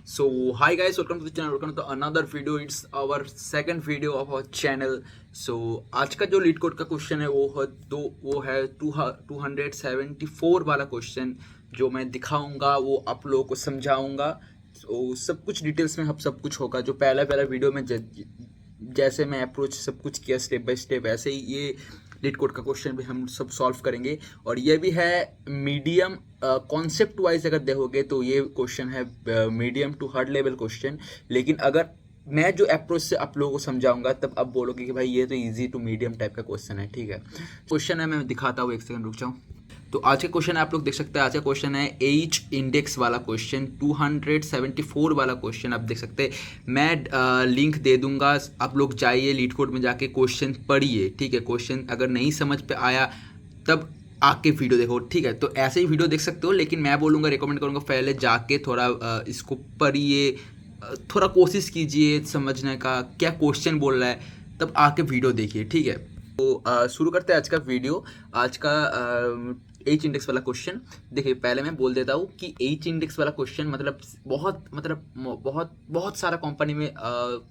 So hi guys, welcome to the channel, welcome to another video. It's our second video of our channel. So आज का जो leet code का question है वो है 274 वाला क्वेश्चन जो मैं दिखाऊंगा, वो आप लोगों को समझाऊंगा। तो सब कुछ डिटेल्स में अब सब कुछ होगा। जो पहला वीडियो में जैसे मैं अप्रोच सब कुछ किया स्टेप बाय स्टेप, ऐसे ही ये लीड कोड का क्वेश्चन भी हम सब सॉल्व करेंगे। और ये भी है मीडियम कॉन्सेप्ट वाइज, अगर देखोगे तो ये क्वेश्चन है medium to hard level question. लेकिन अगर मैं जो अप्रोच से आप लोगों को समझाऊंगा तब आप बोलोगे कि भाई ये तो इजी टू मीडियम टाइप का क्वेश्चन है। ठीक है, क्वेश्चन है, मैं दिखाता हूँ, एक सेकंड रुक जाऊँ। तो आज का क्वेश्चन है, आप लोग देख सकते हैं। आज का क्वेश्चन है एच इंडेक्स वाला क्वेश्चन, 274 वाला क्वेश्चन आप देख सकते हैं। मैं लिंक दे दूंगा, आप लोग जाइए लीड कोड में जाके क्वेश्चन पढ़िए। ठीक है, क्वेश्चन अगर नहीं समझ पे आया तब आके वीडियो देखो। ठीक है, तो ऐसे ही वीडियो देख सकते हो, लेकिन मैं बोलूँगा, रिकमेंड करूँगा पहले जाके थोड़ा इसको पढ़िए, थोड़ा कोशिश कीजिए समझने का क्या क्वेश्चन बोल रहा है, तब आके वीडियो देखिए। ठीक है, तो शुरू करते हैं आज का वीडियो। आज का एच इंडेक्स वाला क्वेश्चन देखिए, पहले मैं बोल देता हूँ कि एच इंडेक्स वाला क्वेश्चन बहुत सारा कंपनी में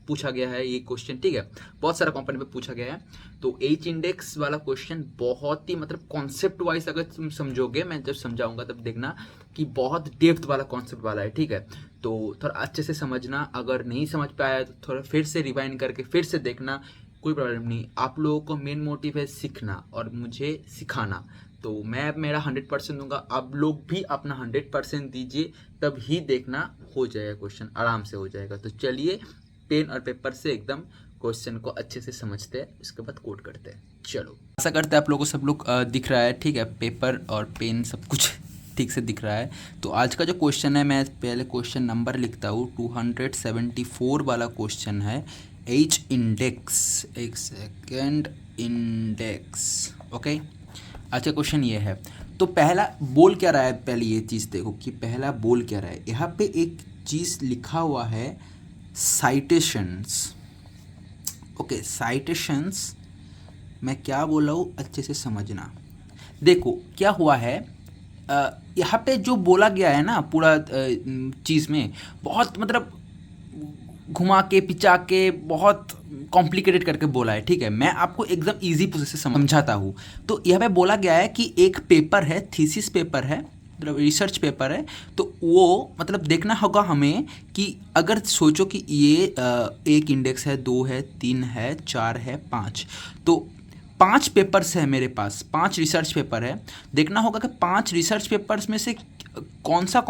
पूछा गया है ये क्वेश्चन। ठीक है, बहुत सारा कंपनी में पूछा गया है। तो एच इंडेक्स वाला क्वेश्चन बहुत ही कॉन्सेप्ट वाइज अगर तुम समझोगे, मैं जब समझाऊंगा तब देखना कि बहुत डेप्थ वाला कॉन्सेप्ट वाला है। ठीक है, तो थोड़ा अच्छे से समझना। अगर नहीं समझ पाया तो थोड़ा फिर से रिवाइंड करके फिर से देखना, कोई प्रॉब्लम नहीं। आप लोगों को मेन मोटिव है सीखना और मुझे सिखाना। तो मैं अब मेरा 100% दूंगा, आप लोग भी अपना 100% दीजिए, तब ही देखना हो जाएगा क्वेश्चन, आराम से हो जाएगा। तो चलिए पेन और पेपर से एकदम क्वेश्चन को अच्छे से समझते हैं, उसके बाद कोड करते हैं। चलो, ऐसा करते हैं, आप लोगों को सब लोग दिख रहा है। ठीक है, पेपर और पेन सब कुछ ठीक से दिख रहा है। तो आज का जो क्वेश्चन है, मैं पहले क्वेश्चन नंबर लिखता हूँ। 274 वाला क्वेश्चन है एच इंडेक्स, एक सेकेंड, इंडेक्स। ओके, अच्छा क्वेश्चन ये है। तो पहला बोल क्या रहा है, पहले ये चीज़ देखो कि पहला बोल क्या रहा है। यहाँ पे एक चीज़ लिखा हुआ है साइटेशंस। ओके, साइटेशंस मैं क्या बोल रहा हूँ अच्छे से समझना। देखो क्या हुआ है, यहाँ पे जो बोला गया है ना पूरा चीज़ में, बहुत घुमा के पिचा के बहुत कॉम्प्लिकेटेड करके बोला है। ठीक है, मैं आपको एकदम इजी प्रोसेस से समझाता हूँ। तो यहाँ पे बोला गया है कि एक पेपर है, थीसिस पेपर है, रिसर्च पेपर है। तो वो देखना होगा हमें कि अगर सोचो कि ये एक इंडेक्स है, 2 है, 3 है, 4 है, 5, तो 5 पेपर्स है मेरे पास, 5 रिसर्च पेपर है। देखना होगा कि 5 रिसर्च पेपर्स में से कौन सा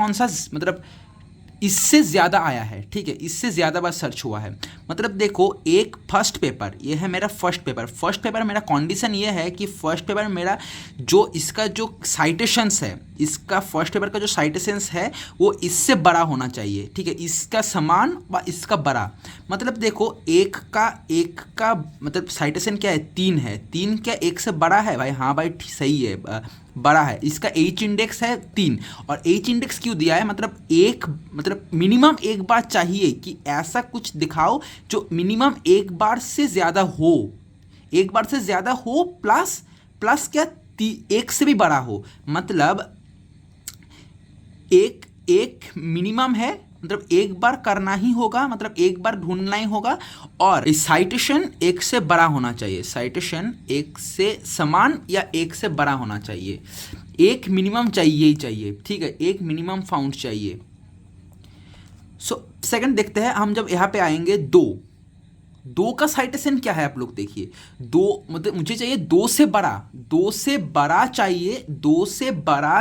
इससे ज़्यादा आया है। ठीक है, इससे ज़्यादा बार सर्च हुआ है। देखो, एक फर्स्ट पेपर, ये है मेरा फर्स्ट पेपर। मेरा कंडीशन ये है कि फर्स्ट पेपर मेरा जो इसका जो साइटेशंस है, इसका फर्स्ट पेपर का जो साइटेशंस है वो इससे बड़ा होना चाहिए। ठीक है, इसका समान व इसका बड़ा। देखो, एक का साइटेशन क्या है, 3 है। 3 क्या एक से बड़ा है भाई? हाँ भाई, सही है, बड़ा है। इसका एच इंडेक्स है 3। और एच इंडेक्स क्यों दिया है, मिनिमम एक बार चाहिए कि ऐसा कुछ दिखाओ जो मिनिमम एक बार से ज़्यादा हो, प्लस क्या, एक से भी बड़ा हो। एक मिनिमम है, एक बार करना ही होगा, एक बार ढूंढना ही होगा। और साइटेशन एक से बड़ा होना चाहिए, साइटेशन एक से समान या एक से बड़ा होना चाहिए। एक मिनिमम चाहिए ही चाहिए। ठीक है, एक मिनिमम फाउंड चाहिए। सेकंड देखते हैं हम, जब यहाँ पे आएंगे, 2 का साइटेशन क्या है, आप लोग देखिए। 2 मुझे चाहिए 2 से बड़ा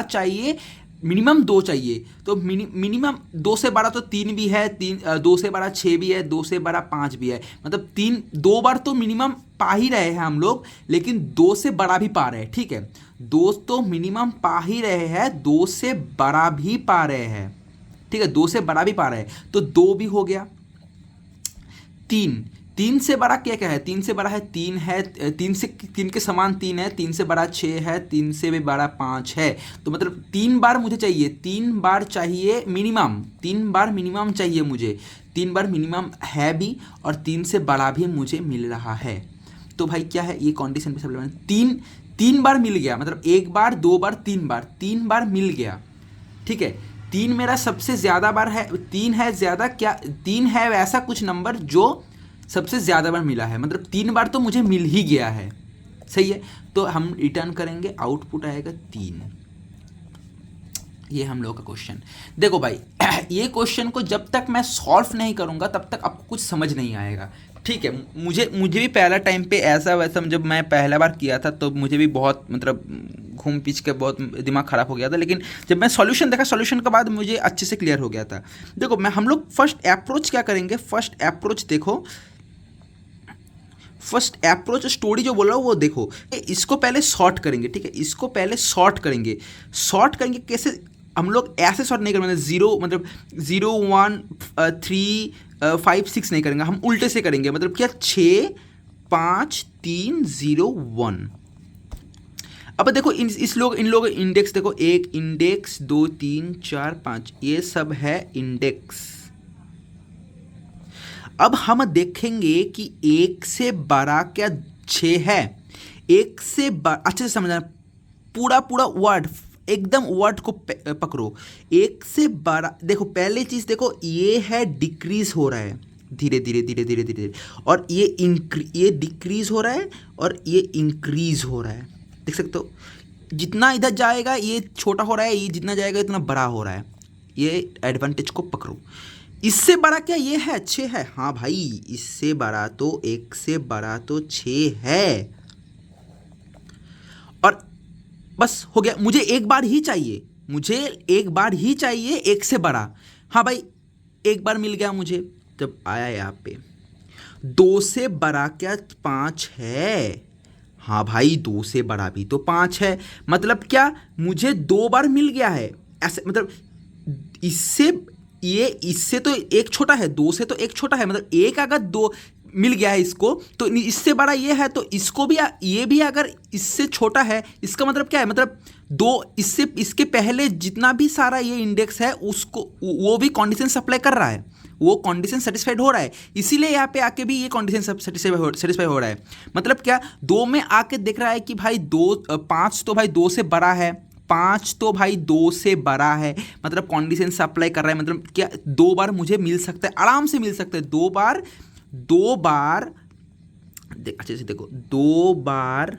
चाहिए, मिनिमम 2 चाहिए। तो मिनिमम 2 से बड़ा तो 3 भी है, 2 से बड़ा 6 भी है, 2 से बड़ा 5 भी है। 2 बार तो मिनिमम पा ही रहे हैं हम लोग, लेकिन 2 से बड़ा भी पा रहे हैं। ठीक है, 2 तो मिनिमम पा ही रहे हैं, 2 से बड़ा भी पा रहे हैं। ठीक है, 2 से बड़ा भी पा रहे हैं, तो 2 भी हो गया। 3 से बड़ा क्या है, 3 से बड़ा है 3 है, 3 के समान 3 है, 3 से बड़ा 6 है, 3 से भी बड़ा 5 है। तो 3 बार मुझे चाहिए, 3 बार चाहिए मिनिमम, 3 बार मिनिमम चाहिए मुझे। 3 बार मिनिमम है भी, और 3 से बड़ा भी मुझे मिल रहा है। तो भाई क्या है, ये कंडीशन पे सब 3 बार मिल गया, एक बार, 2 बार, 3 बार मिल गया। ठीक है, 3 मेरा सबसे ज़्यादा बार है, 3 है ज़्यादा क्या, 3 है वैसा कुछ नंबर जो सबसे ज़्यादा बार मिला है, मतलब 3 बार तो मुझे मिल ही गया है, सही है। तो हम रिटर्न करेंगे, आउटपुट आएगा 3। ये हम लोग का क्वेश्चन। देखो भाई ये क्वेश्चन को जब तक मैं सॉल्व नहीं करूँगा तब तक आपको कुछ समझ नहीं आएगा, ठीक है। मुझे भी पहला टाइम पे ऐसा वैसा, जब मैं पहला बार किया था तो मुझे भी बहुत मतलब घूम पीछ के बहुत दिमाग ख़राब हो गया था, लेकिन जब मैं सॉल्यूशन देखा, सॉल्यूशन के बाद मुझे अच्छे से क्लियर हो गया था। देखो हम लोग फर्स्ट अप्रोच क्या करेंगे, फर्स्ट अप्रोच देखो, फर्स्ट अप्रोच स्टोरी जो बोल रहा हूँ वो देखो, इसको पहले शॉर्ट करेंगे, ठीक है, इसको पहले शॉर्ट करेंगे। शॉर्ट करेंगे कैसे, हम लोग ऐसे शॉर्ट नहीं करेंगे, मतलब 0 1 3 5 6 नहीं करेंगे, हम उल्टे से करेंगे, मतलब क्या 6 5 3 0 1। अब देखो इन लोग इंडेक्स देखो, 1 इंडेक्स 2 3 4 5, ये सब है इंडेक्स। अब हम देखेंगे कि 1 से बड़ा क्या 6 है, 1 से अच्छे से समझना, पूरा वर्ड एकदम वर्ड को पकड़ो। 1 से बड़ा, देखो पहले चीज़ देखो, ये है डिक्रीज हो रहा है धीरे धीरे धीरे धीरे धीरे, और ये डिक्रीज हो रहा है और ये इंक्रीज हो रहा है, देख सकते हो। जितना इधर जाएगा ये छोटा हो रहा है, ये जितना जाएगा इतना बड़ा हो रहा है, ये एडवांटेज को पकड़ो। इससे बड़ा क्या ये है, 6 है, हाँ भाई इससे बड़ा तो 1 से बड़ा तो 6 है, और बस हो गया। मुझे एक बार ही चाहिए, मुझे एक बार ही चाहिए 1 से बड़ा, हाँ भाई एक बार मिल गया मुझे। जब आया यहाँ पे 2 से बड़ा क्या 5 है, हाँ भाई 2 से बड़ा भी तो 5 है, मतलब क्या मुझे 2 बार मिल गया है, ऐसे मतलब इससे तो एक छोटा है, 2 से तो एक छोटा है, मतलब एक अगर 2 मिल गया है इसको तो इससे बड़ा ये है, तो इसको भी, ये भी अगर इससे छोटा है, इसका मतलब क्या है, मतलब 2 इससे, इसके पहले जितना भी सारा ये इंडेक्स है उसको वो भी कंडीशन सप्लाई कर रहा है, वो कंडीशन सेटिस्फाइड हो रहा है, इसीलिए यहाँ पे आके भी ये कंडीशन सेटिस्फाई हो रहा है। मतलब क्या 2 में आके देख रहा है कि भाई 5 तो भाई 2 से बड़ा है, 5 तो भाई 2 से बड़ा है, मतलब कंडीशन सप्लाई कर रहा है, मतलब क्या 2 बार मुझे मिल सकता है, आराम से मिल सकता है, 2 बार अच्छे से देखो, 2 बार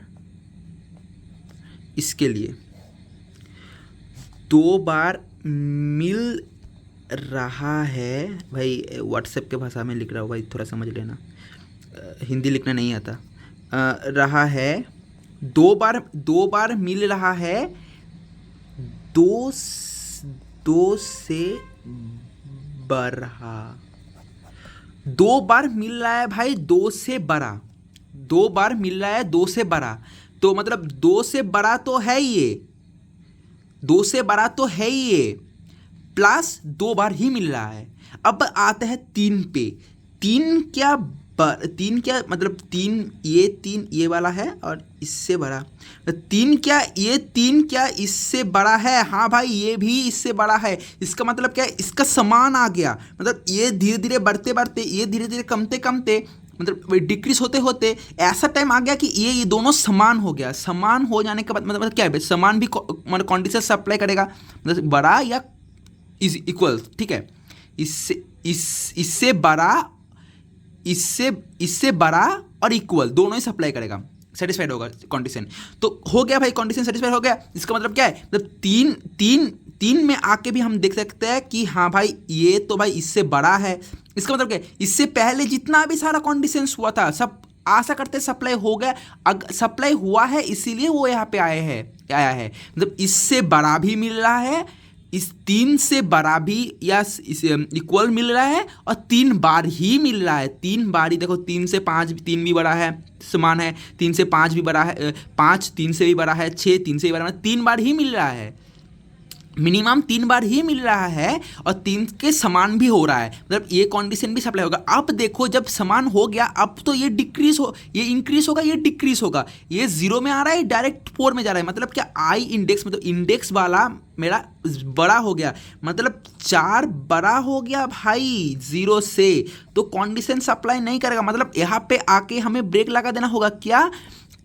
इसके लिए 2 बार मिल रहा है भाई। व्हाट्सएप के भाषा में लिख रहा हूँ भाई, थोड़ा समझ लेना, हिंदी लिखना नहीं आता। रहा है 2 बार मिल रहा है, 2 से बड़ा, 2 बार मिल रहा है भाई 2 से बड़ा, 2 बार मिल रहा है 2 से बड़ा, तो मतलब 2 से बड़ा तो है ये, 2 से बड़ा तो है ये, प्लस 2 बार ही मिल रहा है। अब आते हैं 3 पे, 3 क्या मतलब 3 ये वाला है और इससे बड़ा, 3 क्या इससे बड़ा है, हाँ भाई ये भी इससे बड़ा है, इसका मतलब क्या है, इसका समान आ गया, मतलब ये धीरे धीरे बढ़ते बढ़ते, ये धीरे धीरे कमते मतलब डिक्रीज होते होते ऐसा टाइम आ गया कि ये दोनों समान हो गया। समान हो जाने के बाद मतलब क्या है, समान भी मतलब कंडीशन सप्लाई करेगा, मतलब बड़ा या इज इक्वल, ठीक है, इससे बड़ा और इक्वल दोनों ही सप्लाई करेगा, सेटिस्फाइड होगा कंडीशन। तो हो गया भाई, कंडीशन सेटिस्फाइड हो गया, इसका मतलब क्या है, मतलब 3 में आके भी हम देख सकते हैं कि हाँ भाई ये तो भाई इससे बड़ा है, इसका मतलब क्या है, इससे पहले जितना भी सारा कंडीशन हुआ था सब आशा करते सप्लाई हो गया, सप्लाई हुआ है इसीलिए वो यहाँ पे आया है, मतलब इससे बड़ा भी मिल रहा है, इस 3 से बड़ा भी या इक्वल मिल रहा है, और 3 बार ही मिल रहा है, 3 बार ही। देखो 3 से 5 3 भी बड़ा है, समान है, 3 से 5 भी बड़ा है, 5 3 से भी बड़ा है, 6 3 से भी बड़ा है, 3 बार ही मिल रहा है, मिनिमम 3 बार ही मिल रहा है, और 3 के समान भी हो रहा है, मतलब ये कंडीशन भी सप्लाई होगा। अब देखो जब समान हो गया, अब तो ये ये इंक्रीज होगा, ये डिक्रीज होगा, ये 0 में आ रहा है, डायरेक्ट 4 में जा रहा है, मतलब क्या आई इंडेक्स, मतलब इंडेक्स वाला मेरा बड़ा हो गया, मतलब 4 बड़ा हो गया भाई 0 से, तो कंडीशन सप्लाई नहीं करेगा, मतलब यहाँ पे आके हमें ब्रेक लगा देना होगा, क्या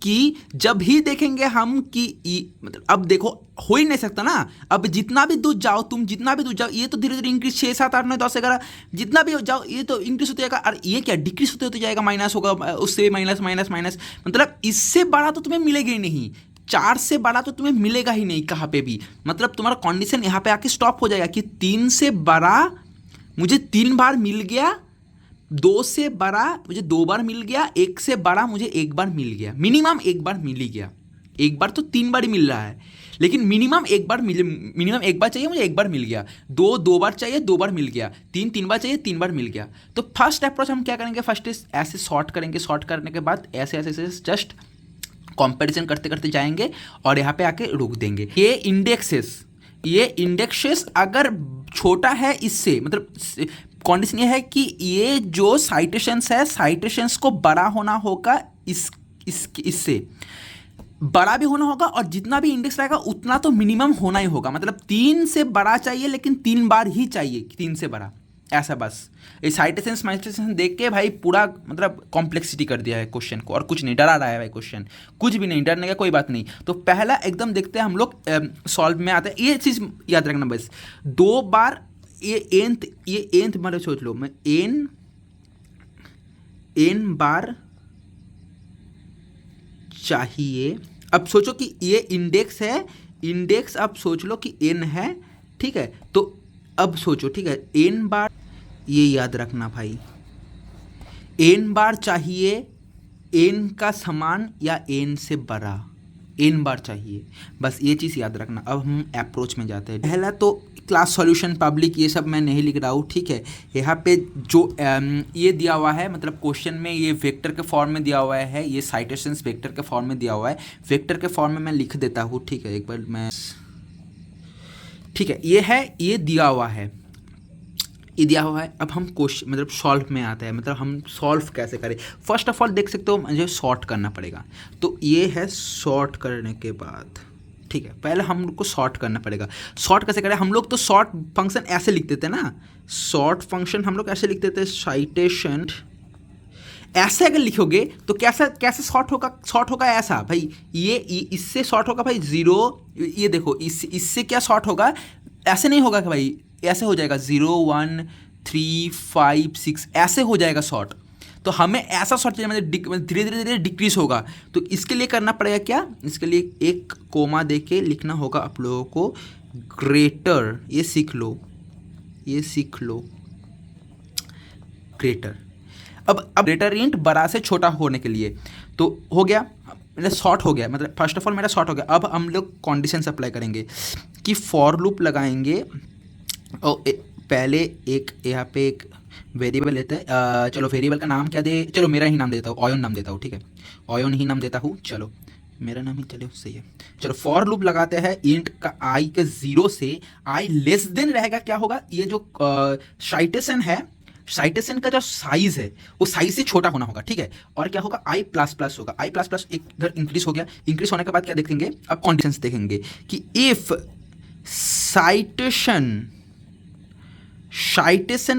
कि जब ही देखेंगे हम कि मतलब अब देखो हो ही नहीं सकता ना, अब जितना भी दूर जाओ तुम, जितना भी दूर जाओ, ये तो धीरे धीरे इंक्रीज 6 7 8 9 10 11 जितना भी जाओ ये तो इंक्रीज होते जाएगा, और ये क्या डिक्रीज होते जाएगा, माइनस होगा, उससे माइनस माइनस माइनस, मतलब इससे बड़ा तो तुम्हें मिलेगा ही नहीं, 4 से बड़ा तो तुम्हें मिलेगा ही नहीं कहाँ पे भी, मतलब तुम्हारा कंडीशन यहाँ पे आके स्टॉप हो जाएगा कि 3 से बड़ा मुझे 3 बार मिल गया, 2 से बड़ा मुझे 2 बार मिल गया, 1 से बड़ा मुझे 1 बार मिल गया, मिनिमम 1 बार मिल ही गया, 1 बार तो 3 बार ही मिल रहा है, लेकिन मिनिमम 1 बार चाहिए मुझे, 1 बार मिल गया, 2 बार चाहिए 2 बार मिल गया, 3 बार चाहिए 3 बार मिल गया। तो फर्स्ट अप्रोच हम क्या करेंगे, फर्स्ट ऐसे सॉर्ट करेंगे, सॉर्ट करने के बाद ऐसे ऐसे ऐसे जस्ट कंपैरिजन करते करते जाएंगे और यहाँ पे आके रुक देंगे। ये इंडेक्सेस अगर छोटा है इससे, मतलब कंडीशन ये है कि ये जो साइटेशंस है, साइटेशंस को बड़ा होना होगा, इससे बड़ा भी होना होगा, और जितना भी इंडेक्स रहेगा उतना तो मिनिमम होना ही होगा, मतलब 3 से बड़ा चाहिए लेकिन 3 बार ही चाहिए, 3 से बड़ा, ऐसा बस। ये साइटेशंस माइटेशंस देख के भाई पूरा मतलब कॉम्प्लेक्सिटी कर दिया है क्वेश्चन को, और कुछ नहीं, डरा रहा है भाई क्वेश्चन, कुछ भी नहीं, डरने का कोई बात नहीं। तो पहला एकदम देखते हैं हम लोग, सॉल्व में आते हैं, ये चीज़ याद रखना बस, 2 बार ये एंथ मतलब सोच लो, मैं एन बार चाहिए। अब सोचो कि ये इंडेक्स है, इंडेक्स अब सोच लो कि एन है, ठीक है, तो अब सोचो, ठीक है, एन बार, ये याद रखना भाई, एन बार चाहिए एन का समान या एन से बड़ा, एन बार चाहिए, बस ये चीज़ याद रखना। अब हम अप्रोच में जाते हैं। पहला तो क्लास सॉल्यूशन पब्लिक ये सब मैं नहीं लिख रहा हूँ, ठीक है, यहाँ पे जो ये दिया हुआ है, मतलब क्वेश्चन में ये वेक्टर के फॉर्म में दिया हुआ है, ये साइटेशंस वेक्टर के फॉर्म में दिया हुआ है, वेक्टर के फॉर्म में मैं लिख देता हूँ, ठीक है, एक बार मैं, ठीक है, ये है, ये दिया हुआ है, ये दिया हुआ है। अब हम क्वेश्चन मतलब सॉल्व में आते हैं, मतलब हम सॉल्व कैसे करें। फर्स्ट ऑफ ऑल देख सकते हो मुझे सॉर्ट करना पड़ेगा, तो ये है सॉर्ट करने के बाद, ठीक है, पहले हम लोग को सॉर्ट करना पड़ेगा। सॉर्ट कैसे करें, हम लोग तो सॉर्ट फंक्शन ऐसे लिख देते ना, सॉर्ट फंक्शन हम लोग ऐसे लिख देते हैं, साइटेशन, ऐसे अगर लिखोगे तो कैसा कैसे सॉर्ट होगा ऐसा भाई, ये इससे सॉर्ट होगा भाई 0, ये देखो इससे क्या सॉर्ट होगा, ऐसे नहीं होगा कि भाई ऐसे हो जाएगा 0 1 3 5 6 ऐसे हो जाएगा शॉर्ट। तो हमें ऐसा शॉर्ट चाहिए, मतलब धीरे धीरे डिक्रीज होगा। तो इसके लिए करना पड़ेगा क्या, इसके लिए एक कोमा दे के लिखना होगा आप लोगों को ग्रेटर, ये सीख लो ग्रेटर। अब ग्रेटर इंट बड़ा से छोटा होने के लिए, तो हो गया मेरा शॉर्ट हो गया, मतलब फर्स्ट ऑफ ऑल मेरा शॉर्ट हो गया। अब हम लोग कंडीशंस अप्लाई करेंगे कि फॉर लूप लगाएंगे, और पहले एक यहाँ पे एक वेरिएबल लेते हैं, चलो वेरिएबल का नाम क्या दे, चलो मेरा ही नाम देता हूँ, ऑयन नाम देता हूँ, ठीक है, ऑयन ही नाम देता हूँ, चलो मेरा नाम ही चले सही है। चलो फॉर लूप लगाते हैं, इंट का आई के 0 से आई लेस देन रहेगा, क्या होगा, ये जो साइटेशन है, साइटेशन का जो साइज है वो साइज से छोटा होना होगा, ठीक है, और क्या होगा आई प्लस प्लस होगा, आई प्लस प्लस एक इधर इंक्रीज हो गया, इंक्रीज होने के बाद क्या देखेंगे, अब कंडीशंस देखेंगे कि इफ साइटेशन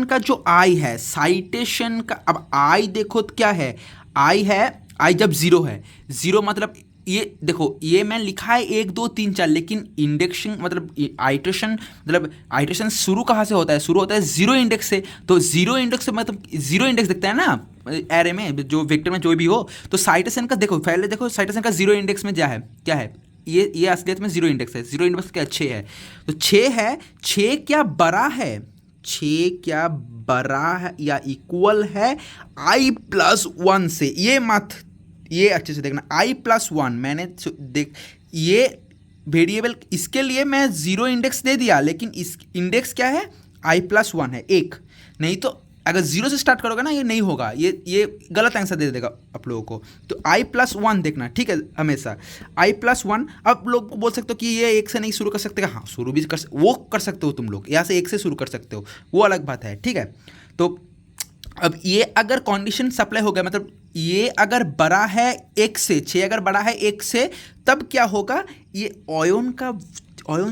का जो आई है, साइटेशन का, अब आई देखो तो क्या है, आई है, आई जब 0 है, 0 मतलब ये देखो, ये मैं लिखा है 1 2 3 4, लेकिन इंडेक्सिंग मतलब आइट्रेशन शुरू कहाँ से होता है, शुरू होता है 0 इंडेक्स से। तो 0 इंडेक्स से मतलब 0 इंडेक्स दिखता है ना एरे में, जो वेक्टर में जो भी हो, तो साइटेशन का देखो, पहले देखो साइटेशन का 0 इंडेक्स में क्या है, ये असलियत में 0 इंडेक्स है, 0 इंडेक्स क्या 6 है, तो 6 है, 6 क्या बड़ा है, 6 क्या बड़ा है या इक्वल है आई प्लस 1 से, ये अच्छे से देखना, आई प्लस 1 मैंने देख, ये वेरिएबल इसके लिए मैं 0 इंडेक्स दे दिया, लेकिन इस इंडेक्स क्या है, आई प्लस 1 है, एक नहीं, तो अगर 0 से स्टार्ट करोगे ना ये नहीं होगा, ये गलत आंसर दे देगा आप लोगों को। तो आई प्लस 1 देखना, ठीक है, हमेशा आई प्लस 1। आप लोग बोल सकते हो कि ये 1 से नहीं शुरू कर सकते, हाँ शुरू भी वो कर सकते हो तुम लोग, यहाँ से 1 से शुरू कर सकते हो, वो अलग बात है, ठीक है। तो अब ये अगर कंडीशन सप्लाई हो गया, मतलब ये अगर बड़ा है 1 से, 6 अगर बड़ा है 1 से, तब क्या होगा, ये ऑयन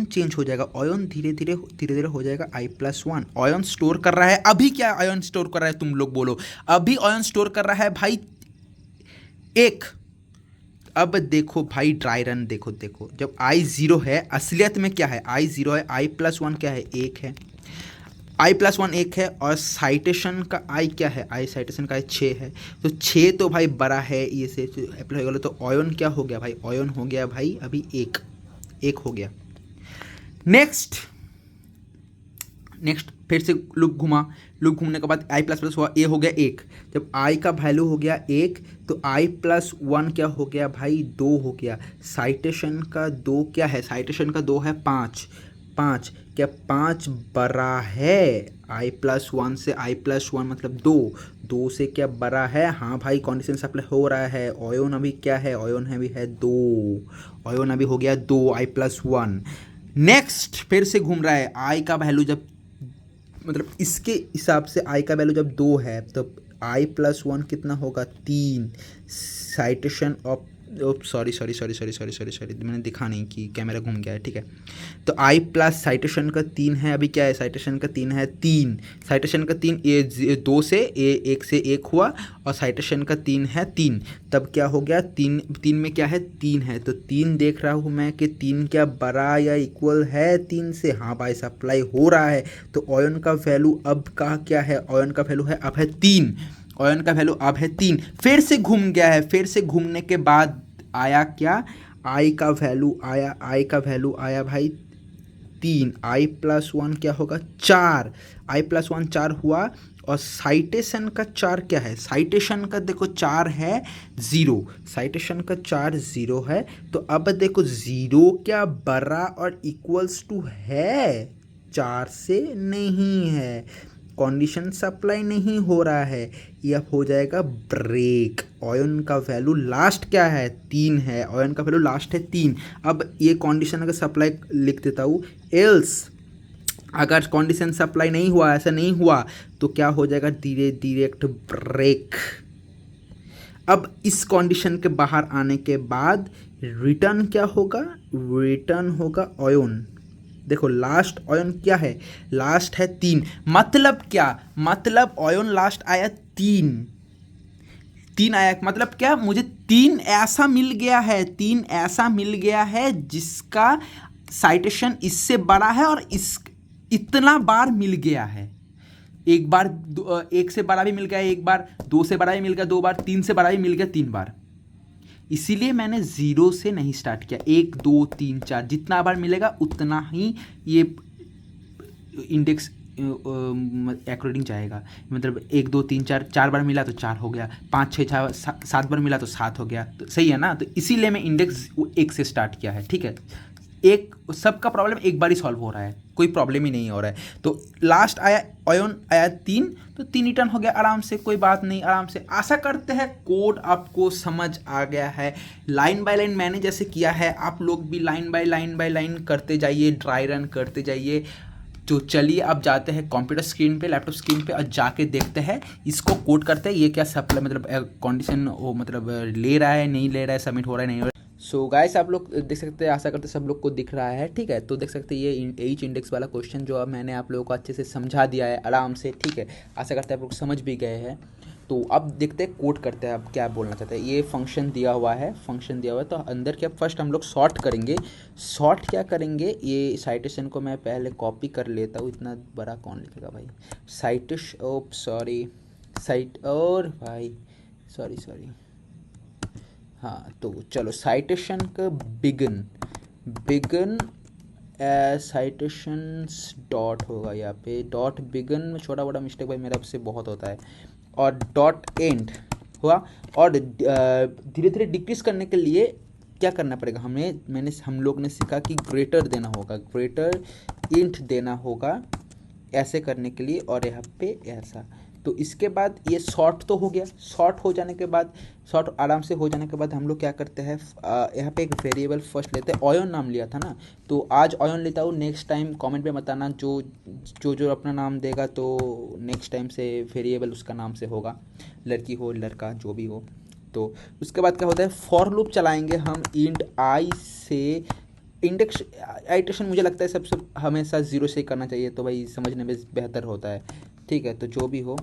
चेंज हो जाएगा, ऑयन धीरे धीरे हो जाएगा आई प्लस 1। ऑयन स्टोर कर रहा है, अभी क्या ऑयन स्टोर कर रहा है, तुम लोग बोलो, अभी ऑयन स्टोर कर रहा है भाई 1, अब देखो भाई ड्राई रन, देखो देखो, जब आई ज़ीरो है, असलियत में क्या है, आई ज़ीरो है, आई प्लस वन क्या है, एक है, आई प्लस वन एक है, और साइटेशन का आई क्या है, आई साइटेशन का आई 6 है, तो 6 तो भाई बड़ा है ये से अप्लाई हो गया, तो ऑयन क्या हो गया भाई, ऑयन हो गया भाई अभी एक हो गया। नेक्स्ट फिर से लूप घुमा, लूप घूमने के बाद आई प्लस प्लस हुआ, ए हो गया एक, जब आई का वैल्यू हो गया एक तो आई प्लस वन क्या हो गया भाई, 2 हो गया। साइटेशन का 2 क्या है, साइटेशन का 2 है 5, क्या 5 बड़ा है आई प्लस वन से, आई प्लस वन मतलब 2 से क्या बड़ा है, हाँ भाई कंडीशन सप्लाई हो रहा है। ऑयन अभी क्या है, ऑयन अभी है 2, ऑयन अभी हो गया 2 आई प्लस वन। नेक्स्ट फिर से घूम रहा है, आई का वैल्यू जब मतलब इसके हिसाब से आई का वैल्यू जब 2 है तो आई प्लस वन कितना होगा, 3। साइटेशन ऑफ सॉरी मैंने दिखा नहीं कि कैमरा घूम गया है, ठीक है। तो आई प्लस साइटेशन का 3 है, अभी क्या है, साइटेशन का 3 है, 3 साइटेशन का 3 ए 2 से ए 1 से 1 हुआ, और साइटेशन का 3 है 3, तब क्या हो गया, 3 में क्या है, 3 है, तो 3 देख रहा हूँ मैं कि 3 क्या बड़ा या इक्वल है 3 से, हाँ भाई सप्लाई हो रहा है। तो ऑयन का वैल्यू अब का क्या है, ऑयन का वैल्यू है अब है 3, ऑयन का वैल्यू अब है 3, फिर से घूम गया है, फिर से घूमने के बाद आया क्या, आई का वैल्यू आया भाई 3, आई प्लस वन क्या होगा 4, आई प्लस वन 4 हुआ, और साइटेशन का 4 क्या है, साइटेशन का देखो 4 है 0, साइटेशन का 4 0 है, तो अब देखो 0 क्या बड़ा और इक्वल्स टू है 4 से नहीं है, कंडीशन सप्लाई नहीं हो रहा है, यह हो जाएगा ब्रेक। ऑयन का वैल्यू लास्ट क्या है, 3 है, ऑयन का वैल्यू लास्ट है 3। अब ये कंडीशन अगर सप्लाई लिख देता हूँ, एल्स अगर कंडीशन सप्लाई नहीं हुआ, ऐसा नहीं हुआ तो क्या हो जाएगा, डायरेक्ट ब्रेक। अब इस कंडीशन के बाहर आने के बाद रिटर्न क्या होगा, रिटर्न होगा ऑयन। देखो लास्ट ऑयन क्या है, लास्ट है 3, मतलब क्या, मतलब ऑयन लास्ट आया 3 आया, मतलब क्या, मुझे 3 ऐसा मिल गया है जिसका साइटेशन इससे बड़ा है और इतना बार मिल गया है, एक बार 1 से बड़ा भी मिल गया, एक बार 2 से बड़ा भी मिल गया, 2 बार 3 से बड़ा भी मिल गया, 3 बार। इसीलिए मैंने 0 से नहीं स्टार्ट किया, 1 2 3 4 जितना बार मिलेगा उतना ही ये इंडेक्स अकॉर्डिंग जाएगा, मतलब 1 2 3 4 बार मिला तो 4 हो गया, 5 6 7 बार मिला तो 7 हो गया, तो सही है ना। तो इसीलिए मैं इंडेक्स 1 से स्टार्ट किया है, ठीक है। एक सबका प्रॉब्लम एक बार ही सॉल्व हो रहा है, कोई प्रॉब्लम ही नहीं हो रहा है। तो लास्ट आया ऑयन आया 3, तो 3 रिटर्न हो गया आराम से, कोई बात नहीं, आराम से। आशा करते हैं कोड आपको समझ आ गया है। लाइन बाय लाइन मैंने जैसे किया है, आप लोग भी लाइन बाय लाइन करते जाइए, ड्राई रन करते जाइए। तो चलिए अब जाते हैं कंप्यूटर स्क्रीन पे, लैपटॉप स्क्रीन पे, और जाके देखते हैं इसको कोड करते हैं, ये क्या सप्लाई मतलब कंडीशन वो मतलब ले रहा है नहीं ले रहा है, सबमिट हो रहा है नहीं हो रहा है। सो गाइस आप लोग देख सकते हैं, आशा करते सब लोग को दिख रहा है, ठीक है। तो देख सकते हैं ये एच इंडेक्स वाला क्वेश्चन जो अब मैंने आप लोगों को अच्छे से समझा दिया है आराम से, ठीक है। आशा करते हैं आप लोग समझ भी गए हैं। तो अब देखते हैं कोड करते हैं, अब क्या बोलना चाहते हैं। ये फंक्शन दिया हुआ है, तो अंदर क्या फर्स्ट हम लोग सॉर्ट करेंगे। सॉर्ट क्या करेंगे, ये साइटेशन को मैं पहले कॉपी कर लेता हूँ, इतना बड़ा कौन लिखेगा भाई, सॉरी हाँ। तो चलो साइटेशन का बिगन साइटेशंस डॉट होगा, यहाँ पे डॉट बिगन में छोटा बड़ा मिस्टेक भाई मेरा से बहुत होता है, और डॉट एंड हुआ। और धीरे धीरे डिक्रीज करने के लिए क्या करना पड़ेगा हम लोग ने सीखा कि ग्रेटर देना होगा, ग्रेटर इंट देना होगा ऐसे करने के लिए, और यहाँ पे ऐसा। तो इसके बाद ये शॉर्ट तो हो गया, शॉर्ट आराम से हो जाने के बाद हम लोग क्या करते हैं, यहाँ पे एक वेरिएबल फर्स्ट लेते हैं। ऑयन नाम लिया था ना, तो आज ऑयन लेता हूँ, नेक्स्ट टाइम कमेंट पे बताना, जो अपना नाम देगा तो नेक्स्ट टाइम से वेरिएबल उसका नाम से होगा, लड़की हो लड़का जो भी हो। तो उसके बाद क्या होता है, फॉर लूप चलाएंगे हम इंट आई से। इंडेक्स आइट्रेशन मुझे लगता है सबसे हमेशा 0 से ही करना चाहिए, तो भाई समझने में बेहतर होता है, ठीक है। तो जो भी हो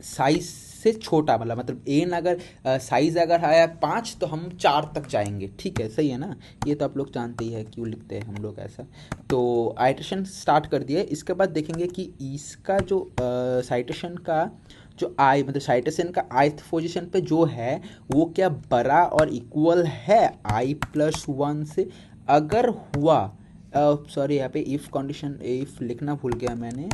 साइज से छोटा, मतलब एन अगर साइज़ अगर आया 5 तो हम 4 तक जाएंगे, ठीक है, सही है ना। ये तो आप लोग जानते ही है क्यों लिखते हैं हम लोग ऐसा। तो आइट्रेशन स्टार्ट कर दिया, इसके बाद देखेंगे कि इसका जो साइटेशन का जो आई मतलब साइटेशन का ith पोजीशन पे जो है वो क्या बड़ा और इक्वल है i+1 से। अगर हुआ, सॉरी यहाँ पे इफ़ कंडीशन, इफ़ लिखना भूल गया मैंने,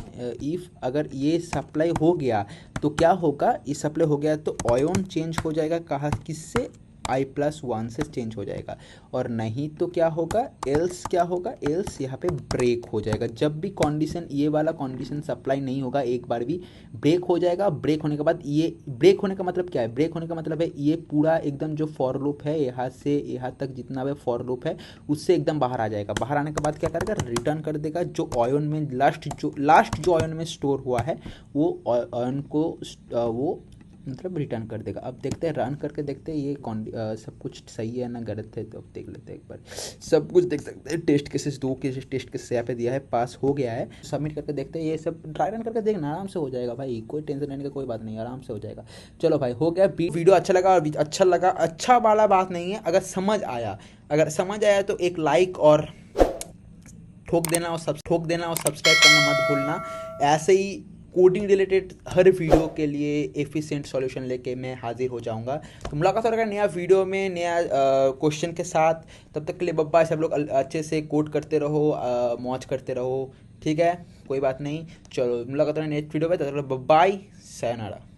इफ़ अगर ये सप्लाई हो गया तो क्या होगा, ये सप्लाई हो गया तो आयन चेंज हो जाएगा, कहाँ किससे, i+1 से चेंज हो जाएगा। और नहीं तो क्या होगा, एल्स क्या होगा, एल्स यहाँ पे ब्रेक हो जाएगा। जब भी कंडीशन, ये वाला कंडीशन सप्लाई नहीं होगा एक बार भी, ब्रेक हो जाएगा। ब्रेक होने के बाद ये, ब्रेक होने का मतलब क्या है, ब्रेक होने का मतलब है ये पूरा एकदम जो फॉर लूप है यहाँ से यहाँ तक जितना भी फॉर लूप है उससे एकदम बाहर आ जाएगा। बाहर आने के बाद क्या करेगा, रिटर्न कर देगा जो आयन में लास्ट जो आयन में स्टोर हुआ है वो आयन को वो मतलब रिटर्न कर देगा। अब देखते हैं, रन करके देखते हैं ये सब कुछ सही है ना गलत है, तो अब देख लेते हैं एक बार। सब कुछ देख सकते हैं, test cases 2 cases test cases यहाँ पे दिया है, पास हो गया है। सबमिट करके देखते हैं, ये सब ट्राई रन करके देखना, आराम से हो जाएगा भाई, कोई टेंशन लेने का कोई बात नहीं, आराम से हो जाएगा। चलो भाई हो गया। वीडियो अच्छा लगा, अच्छा वाला बात नहीं है, अगर समझ आया तो एक लाइक और ठोक देना और सब्सक्राइब करना मत भूलना। ऐसे ही कोडिंग रिलेटेड हर वीडियो के लिए एफिशिएंट सॉल्यूशन लेके मैं हाजिर हो जाऊंगा। तो मुलाकात होगा नया वीडियो में नया क्वेश्चन के साथ। तब तक के लिए बब्बा, सब लोग अच्छे से कोड करते रहो, मौज करते रहो, ठीक है, कोई बात नहीं। चलो मुलाकात होगा नेक्स्ट वीडियो में, तब तक बब्बाई, sayonara।